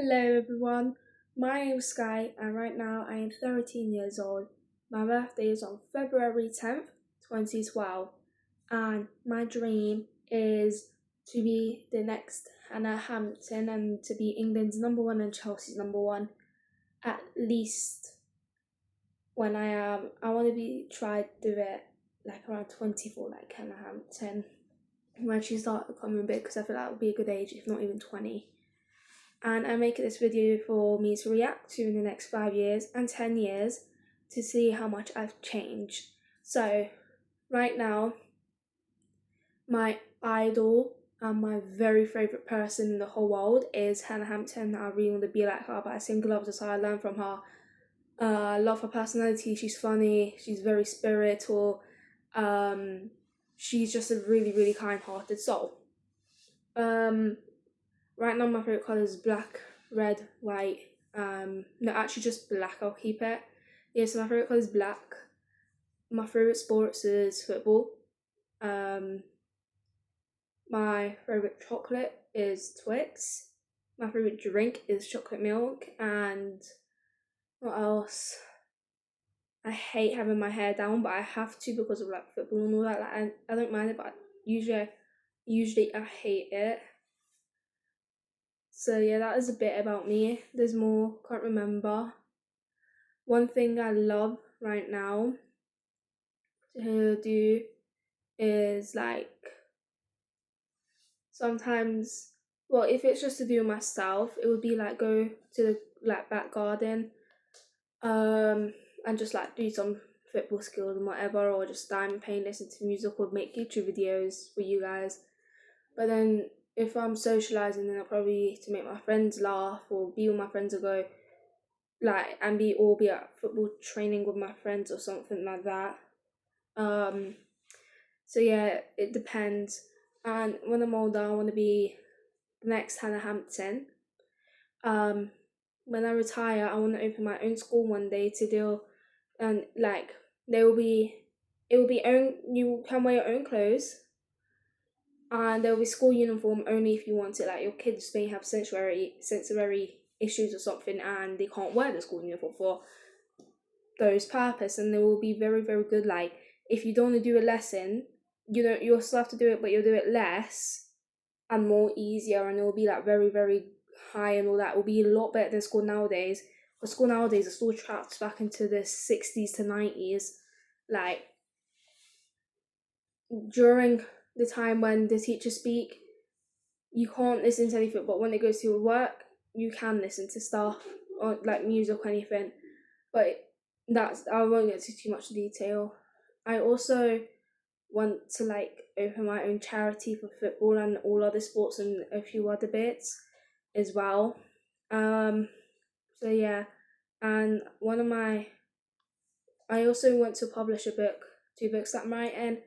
Hello everyone, my name is Sky and right now I am 13 years old. My birthday is on February 10th, 2012 and my dream is to be the next Hannah Hampton and to be England's number one and Chelsea's number one at least when I want to be try to do it like around 24 like Hannah Hampton when she started becoming big because I feel that would be a good age if not even 20. And I'm making this video for me to react to in the next 5 years and 10 years to see how much I've changed. So right now, my idol and my very favourite person in the whole world is Hannah Hampton. I really want to be like her, but I sing love so I learn from her. I love her personality. She's funny. She's very spiritual. She's just a really, really kind-hearted soul. Right now my favourite colour is black, red, white. No, actually just black, I'll keep it. Yeah, so my favourite colour is black. My favourite sports is football. My favourite chocolate is Twix. My favourite drink is chocolate milk. And what else? I hate having my hair down, but I have to because of like football and all that. Like, I don't mind it, but usually I hate it. So yeah, that is a bit about me. There's more, can't remember. One thing I love right now to do is like sometimes, well, if it's just to do myself, it would be like go to the like back garden and just like do some football skills and whatever, or just diamond paint, listen to music, or make YouTube videos for you guys. But then if I'm socializing, then I'll probably to make my friends laugh or be with my friends or go like and be at football training with my friends or something like that. So yeah, it depends. And when I'm older, I want to be the next Hannah Hampton. When I retire, I want to open my own school one day to deal, and like it will be own. You can wear your own clothes, and there will be school uniform only if you want it. Like your kids may have sensory issues or something, and they can't wear the school uniform for those purpose, and they will be very very good. Like if you don't want to do a lesson, you'll still have to do it, but you'll do it less and more easier, and it will be like very very high and all that. It will be a lot better than school nowadays. But school nowadays is still trapped back into the 60s to 90s. Like during the time when the teachers speak, you can't listen to anything, but when it goes to work, you can listen to stuff or like music or anything. But I won't get into too much detail. I also want to like open my own charity for football and all other sports and a few other bits as well. So yeah, and I also want to publish two books that I'm writing,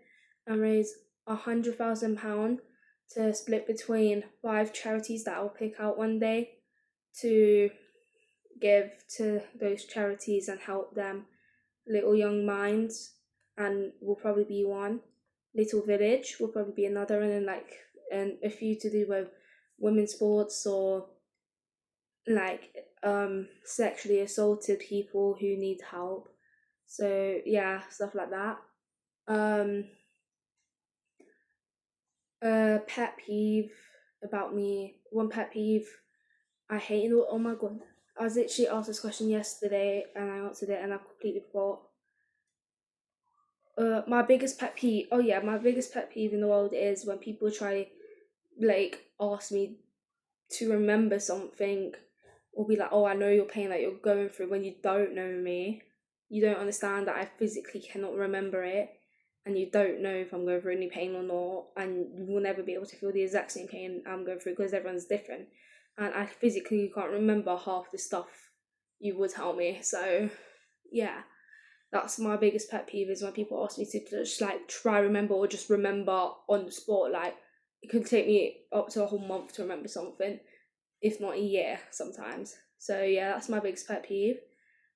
and raise £100,000 to split between 5 charities that I'll pick out one day to give to those charities and help them. Little Young Minds and will probably be one. Little Village will probably be another, and then a few to do with women's sports or like sexually assaulted people who need help. So yeah, stuff like that. Pet peeve about me. One pet peeve I hate. Oh my god, I was literally asked this question yesterday and I answered it and I completely forgot. My biggest pet peeve. Oh yeah, my biggest pet peeve in the world is when people try, like, ask me to remember something, or be like, "Oh, I know your pain that you're going through," when you don't know me. You don't understand that I physically cannot remember it, and you don't know if I'm going through any pain or not, and you will never be able to feel the exact same pain I'm going through because everyone's different, and I physically can't remember half the stuff you would tell me. So, yeah. That's my biggest pet peeve is when people ask me to just like try remember or just remember on the spot. Like it can take me up to a whole month to remember something, if not a year sometimes. So yeah, that's my biggest pet peeve.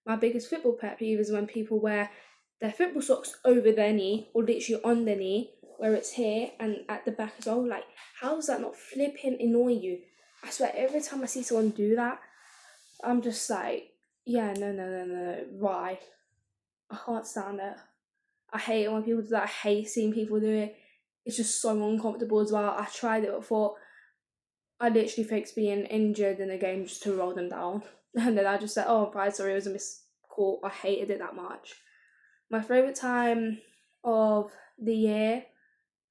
My biggest football pet peeve is when people wear their football socks over their knee or literally on their knee, where it's here and at the back as well. Like, how does that not flipping annoy you? I swear, every time I see someone do that, I'm just like, yeah, no, why? I can't stand it. I hate it when people do that. I hate seeing people do it. It's just so uncomfortable as well. I tried it before. I literally fixed being injured in a game just to roll them down. And then I just said, oh, right, sorry, it was a miscall. I hated it that much. My favourite time of the year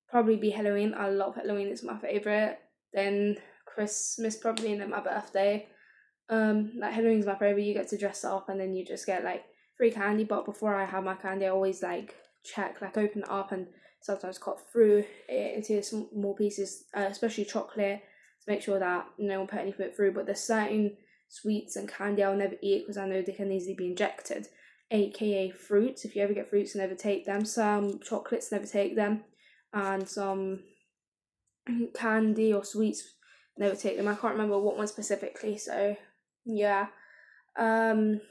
probably be Halloween. I love Halloween, it's my favourite. Then Christmas probably, and then my birthday. Like Halloween's my favourite. You get to dress up and then you just get like free candy. But before I have my candy, I always like check, like open it up and sometimes cut through it into small pieces, especially chocolate, to make sure that no one put anything through. But there's certain sweets and candy I'll never eat because I know they can easily be injected, aka fruits. If you ever get fruits, never take them. Some chocolates, never take them, and some candy or sweets, never take them. I can't remember what one specifically, so yeah. Um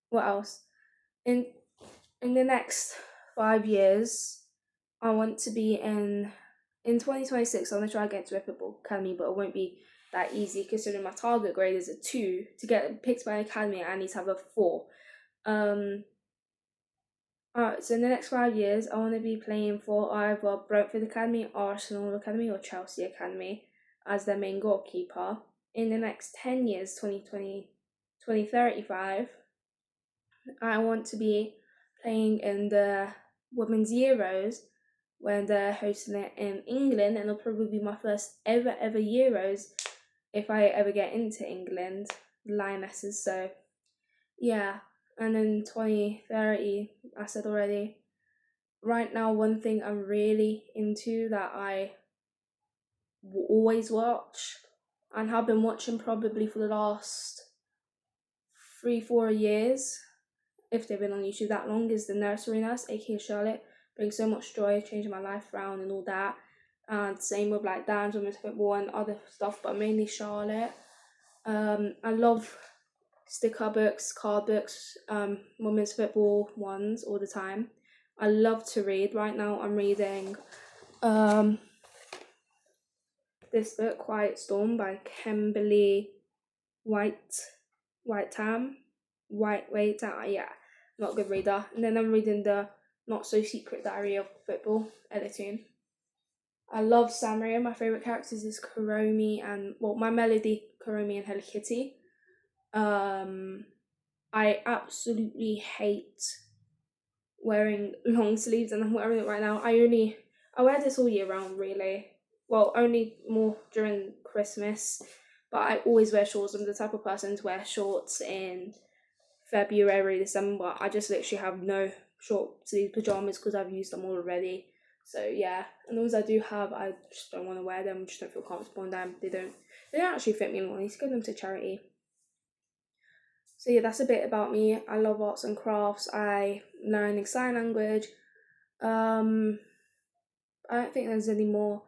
what else? In the next 5 years, I want to be in 2026. I want to try to get into a football academy, but it won't be that easy considering my target grade is a 2. To get picked by an academy, I need to have a 4. Alright, so in the next 5 years, I want to be playing for either Brentford Academy, Arsenal Academy, or Chelsea Academy as their main goalkeeper. In the next 10 years, 2035, I want to be playing in the Women's Euros when they're hosting it in England, and it'll probably be my first ever Euros if I ever get into England, Lionesses. So yeah, and in 2030, I said already, right now one thing I'm really into that I will always watch and have been watching probably for the last 3-4 years, if they've been on YouTube that long, is the Nursery Nurse, aka Charlotte. Brings so much joy, changing my life around and all that. And same with like Dan's Women's Football and other stuff, but mainly Charlotte. I love sticker books, card books, women's football ones all the time. I love to read. Right now I'm reading this book, Quiet Storm, by Kimberly Whitetam. Yeah, not a good reader. And then I'm reading the Not So Secret Diary of Football, Elitoon. I love Sanrio. My favourite characters is Kuromi and, well, my Melody, Kuromi and Hello Kitty. I absolutely hate wearing long sleeves, and I'm wearing it right now. I wear this all year round, really. Well, only more during Christmas, but I always wear shorts. I'm the type of person to wear shorts in February, December. I just literally have no short sleeve pajamas because I've used them all already. So yeah, and those I do have, I just don't want to wear them. Just don't feel comfortable in them. They don't actually fit me anymore. I need to give them to charity. So yeah, that's a bit about me. I love arts and crafts. I learning sign language. I don't think there's any more.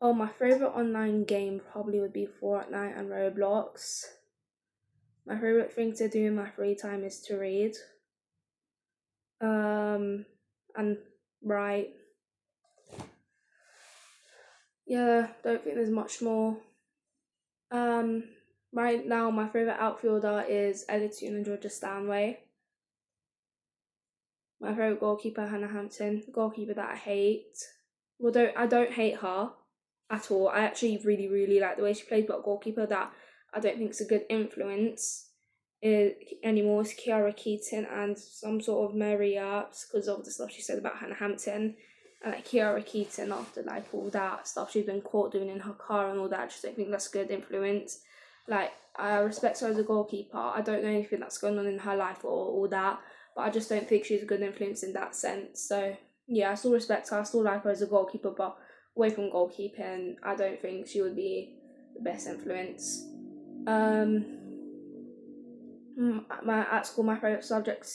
Oh, my favourite online game probably would be Fortnite and Roblox. My favourite thing to do in my free time is to read. And write. Yeah, don't think there's much more. Right now my favourite outfielder is Elitoon and Georgia Stanway. My favourite goalkeeper, Hannah Hampton. Goalkeeper that I hate. Well, I don't hate her at all. I actually really, really like the way she plays, but goalkeeper that I don't think is a good influence anymore is Kiara Keaton and some sort of Mary Arps because of the stuff she said about Hannah Hampton. And like Kiara Keaton, after like all that stuff she's been caught doing in her car and all that, I just don't think that's good influence. Like, I respect her as a goalkeeper. I don't know anything that's going on in her life or all that, but I just don't think she's a good influence in that sense. So yeah, I still respect her, I still like her as a goalkeeper, but away from goalkeeping, I don't think she would be the best influence. At school, my favourite subject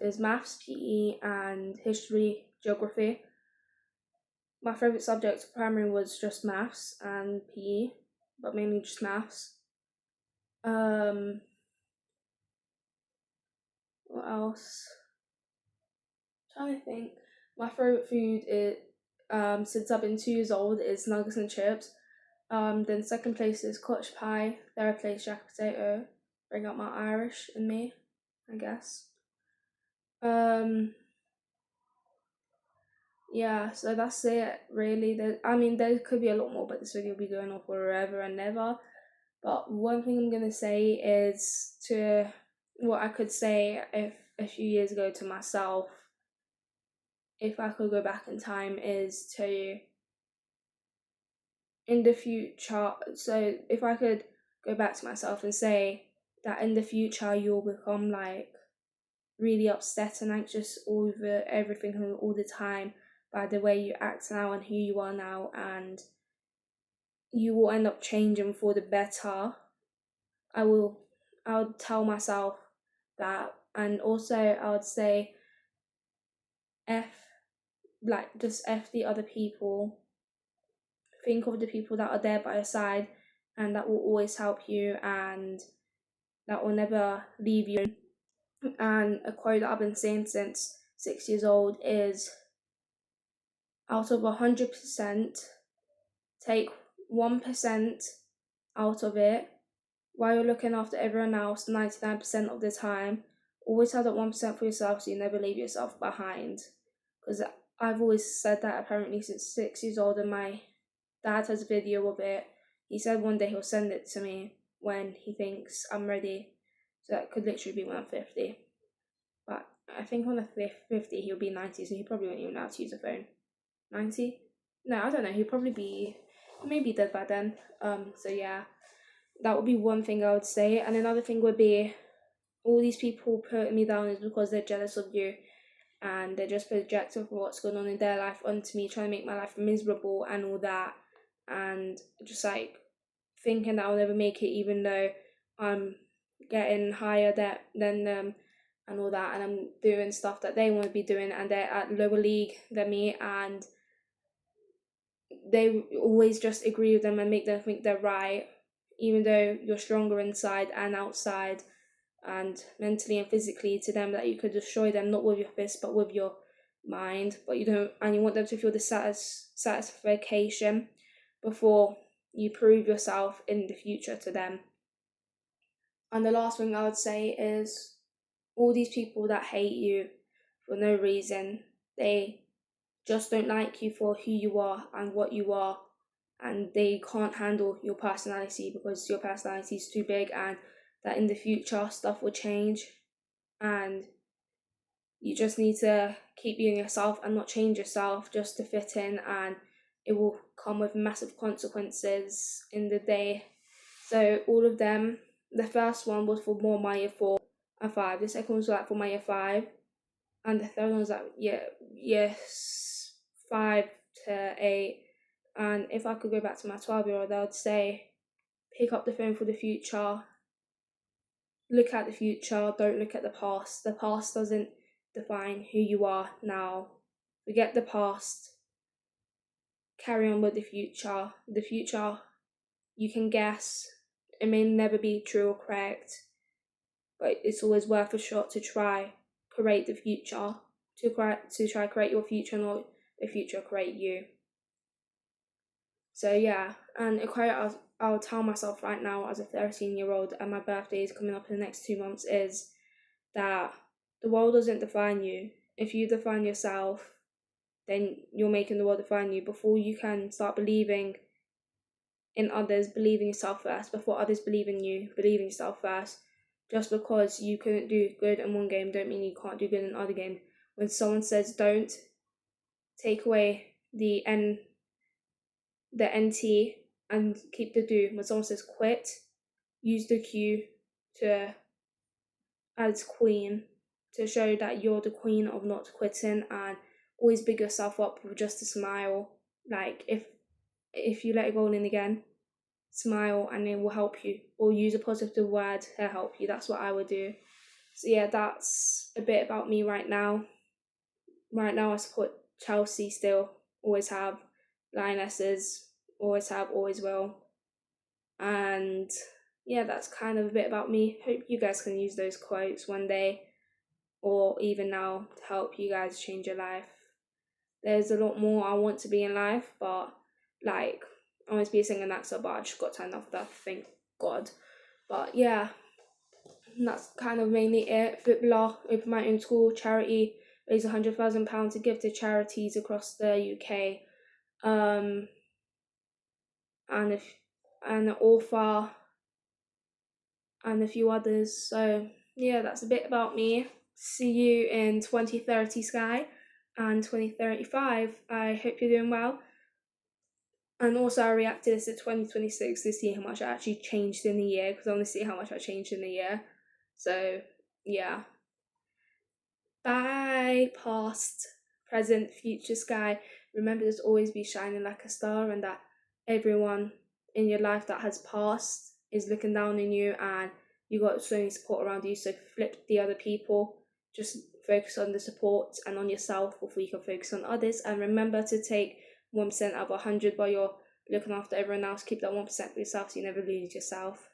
is maths, PE, and history, geography. My favourite subject primary was just maths and PE, but mainly just maths. What else? I'm trying to think. My favourite food is since I've been 2 years old is nuggets and chips. Then second place is Scotch Pie. Third place Jack Potato. Bring out my Irish in me, I guess. Yeah, so that's it really. There could be a lot more, but this video will be going on forever and ever. But one thing I'm gonna say is to what I could say if a few years ago to myself, if I could go back in time, is to in the future. So if I could go back to myself and say that in the future you'll become like really upset and anxious over everything all the time by the way you act now and who you are now, and you will end up changing for the better. I would tell myself that, and also I would say F just F the other people. Think of the people that are there by your side and that will always help you and that will never leave you. And a quote that I've been saying since 6 years old is, out of 100%, take 1% out of it while you're looking after everyone else 99% of the time. Always have that 1% for yourself so you never leave yourself behind. Because I've always said that apparently since 6 years old, and my dad has a video of it. He said one day he'll send it to me when he thinks I'm ready. So that could literally be when I'm 50. But I think on the 50 he'll be 90, so he probably won't even know how to use a phone. 90? No, I don't know. He'll probably be maybe dead by then. So yeah, that would be one thing I would say. And another thing would be, all these people putting me down is because they're jealous of you and they're just projecting for what's going on in their life onto me, trying to make my life miserable and all that, and just like thinking that I'll never make it even though I'm getting higher debt than them and all that, and I'm doing stuff that they want to be doing and they're at lower league than me, and they always just agree with them and make them think they're right, even though you're stronger inside and outside and mentally and physically to them, that you could destroy them not with your fist but with your mind. But you don't, and you want them to feel the satisfaction before you prove yourself in the future to them. And the last thing I would say is, all these people that hate you for no reason, they just don't like you for who you are and what you are, and they can't handle your personality because your personality is too big, and that in the future stuff will change, and you just need to keep being yourself and not change yourself just to fit in, and it will come with massive consequences in the day. So all of them, the first one was for more my year 4 and 5, the second one was like for my year 5, and the third one was like year 5 to 8. And if I could go back to my 12-year-old, I would say, pick up the phone for the future, look at the future, don't look at the past. The past doesn't define who you are now. Forget the past, carry on with the future. The future, you can guess, it may never be true or correct, but it's always worth a shot to try create the future, to try create your future, not the future create you. So yeah, and a quote I'll tell myself right now as a 13-year-old, and my birthday is coming up in the next 2 months, is that the world doesn't define you. If you define yourself, then you're making the world define you. Before you can start believing in others, believe in yourself first. Before others believe in you, believe in yourself first. Just because you couldn't do good in one game don't mean you can't do good in another game. When someone says don't, take away the NT and keep the do. When someone says quit, use the Q to as queen, to show that you're the queen of not quitting, and always big yourself up with just a smile. Like if you let it go in again, smile and it will help you, or use a positive word to help you. That's what I would do. So yeah, that's a bit about me right now. Right now I support Chelsea still, always have. Lionesses, always have, always will. And yeah, that's kind of a bit about me. Hope you guys can use those quotes one day, or even now, to help you guys change your life. There's a lot more I want to be in life, but like I want to be a singer and actor, but I just got turned off that, thank God. But yeah, that's kind of mainly it. Footballer, open my own school, charity, raise £100,000 to give to charities across the UK. And an author and a few others. So yeah, that's a bit about me. See you in 2030 Sky and 2035. I hope you're doing well. And also I reacted this to 2026 to see how much I actually changed in the year, because I want to see how much I changed in the year. So yeah. Bye, past, present, future Sky. Remember to always be shining like a star, and that everyone in your life that has passed is looking down on you, and you got so many support around you. So flip the other people. Just focus on the support and on yourself before you can focus on others. And remember to take 1% out of 100 while you're looking after everyone else. Keep that 1% for yourself so you never lose yourself.